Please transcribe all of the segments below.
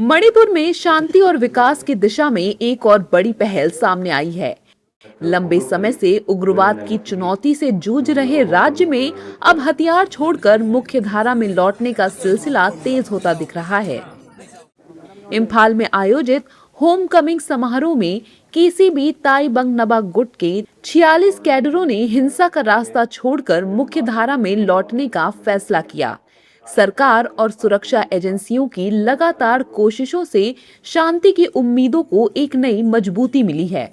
मणिपुर में शांति और विकास की दिशा में एक और बड़ी पहल सामने आई है। लंबे समय से उग्रवाद की चुनौती से जूझ रहे राज्य में अब हथियार छोड़कर मुख्य धारा में लौटने का सिलसिला तेज होता दिख रहा है। इम्फाल में आयोजित होम कमिंग समारोह में केसीबी ताइबंग नबा गुट के 46 कैडरों ने हिंसा का रास्ता छोड़कर मुख्य धारा में लौटने का फैसला किया। सरकार और सुरक्षा एजेंसियों की लगातार कोशिशों से शांति की उम्मीदों को एक नई मजबूती मिली है।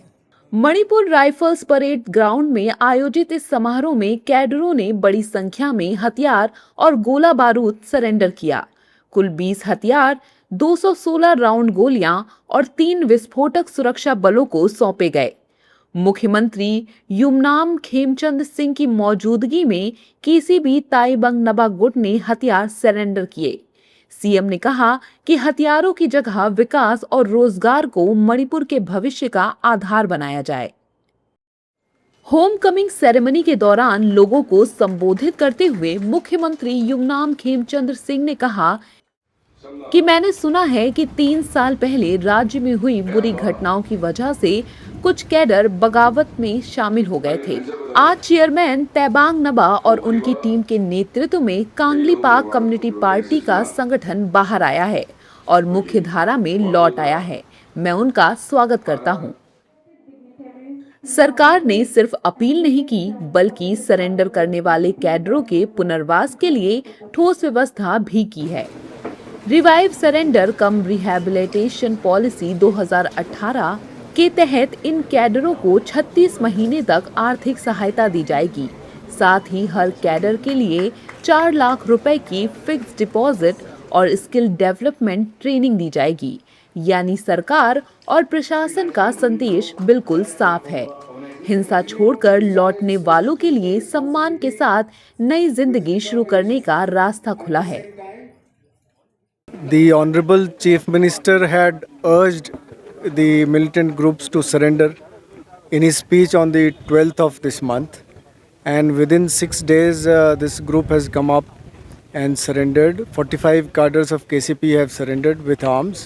मणिपुर राइफल्स परेड ग्राउंड में आयोजित इस समारोह में कैडरों ने बड़ी संख्या में हथियार और गोला बारूद सरेंडर किया। कुल 20 हथियार, 216 राउंड गोलियां और 3 विस्फोटक सुरक्षा बलों को सौंपे गए। मुख्यमंत्री युमनाम खेमचंद सिंह की मौजूदगी में केसीबी ताइबंग नबा गुट ने हथियार सरेंडर किए। सीएम ने कहा कि हथियारों की जगह विकास और रोजगार को मणिपुर के भविष्य का आधार बनाया जाए। होम कमिंग सेरेमनी के दौरान लोगों को संबोधित करते हुए मुख्यमंत्री युमनाम खेमचंद सिंह ने कहा कि मैंने सुना है कि 3 साल पहले राज्य में हुई बुरी घटनाओं की वजह से कुछ कैडर बगावत में शामिल हो गए थे। आज चेयरमैन तैबांग नबा और उनकी टीम के नेतृत्व में कांगली पाक कम्युनिटी पार्टी का संगठन बाहर आया है और मुख्य धारा में लौट आया है। मैं उनका स्वागत करता हूं। सरकार ने सिर्फ अपील नहीं की, बल्कि सरेंडर करने वाले कैडरों के पुनर्वास के लिए ठोस व्यवस्था भी की है। रिवाइव सरेंडर कम रिहैबिलिटेशन पॉलिसी 2018 के तहत इन कैडरों को 36 महीने तक आर्थिक सहायता दी जाएगी। साथ ही हर कैडर के लिए 4 लाख रुपए की फिक्स्ड डिपॉजिट और स्किल डेवलपमेंट ट्रेनिंग दी जाएगी। यानी सरकार और प्रशासन का संदेश बिल्कुल साफ है। हिंसा छोड़कर लौटने वालों के लिए सम्मान के साथ नई जिंदगी शुरू करने का रास्ता खुला है। The Honorable Chief Minister had urged the militant groups to surrender in his speech on the 12th of this month, and within 6 days this group has come up and surrendered. 45 cadres of KCP have surrendered with arms,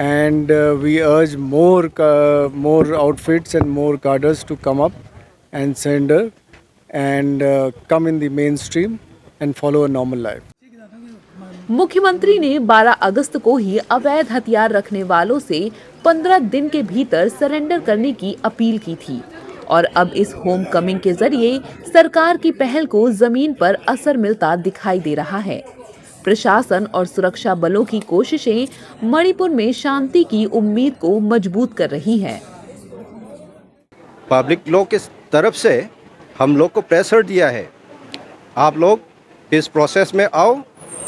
and we urge more outfits and more cadres to come up and surrender and come in the mainstream and follow a normal life. मुख्यमंत्री ने 12 अगस्त को ही अवैध हथियार रखने वालों से 15 दिन के भीतर सरेंडर करने की अपील की थी और अब इस होम कमिंग के जरिए सरकार की पहल को जमीन पर असर मिलता दिखाई दे रहा है। प्रशासन और सुरक्षा बलों की कोशिशें मणिपुर में शांति की उम्मीद को मजबूत कर रही हैं। पब्लिक लोग की तरफ से हम लोग को प्रेशर दिया है, आप लोग इस प्रोसेस में आओ,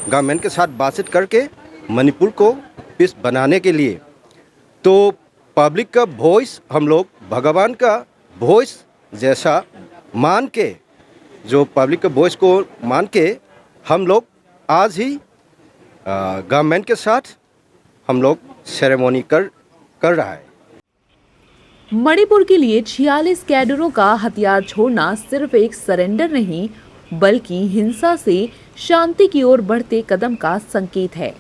गवर्नमेंट के साथ बातचीत करके मणिपुर को पीस बनाने के लिए। तो पब्लिक का वॉइस हम लोग भगवान का वॉइस जैसा मान के, जो पब्लिक का वॉइस को मान के हम लोग आज ही गवर्नमेंट के साथ हम लोग सेरेमनी कर रहा है। मणिपुर के लिए 46 कैडरों का हथियार छोड़ना सिर्फ एक सरेंडर नहीं, बल्कि हिंसा से शांति की ओर बढ़ते कदम का संकेत है।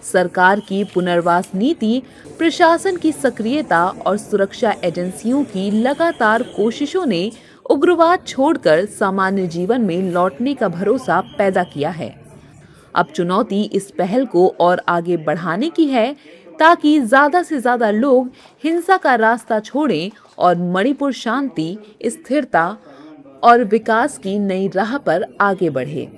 सरकार की पुनर्वास नीति, प्रशासन की सक्रियता और सुरक्षा एजेंसियों की लगातार कोशिशों ने उग्रवाद छोड़कर सामान्य जीवन में लौटने का भरोसा पैदा किया है। अब चुनौती इस पहल को और आगे बढ़ाने की है, ताकि ज्यादा से ज्यादा लोग हिंसा का रास्ता छोड़ें और मणिपुर शांति, स्थिरता और विकास की नई राह पर आगे बढ़े।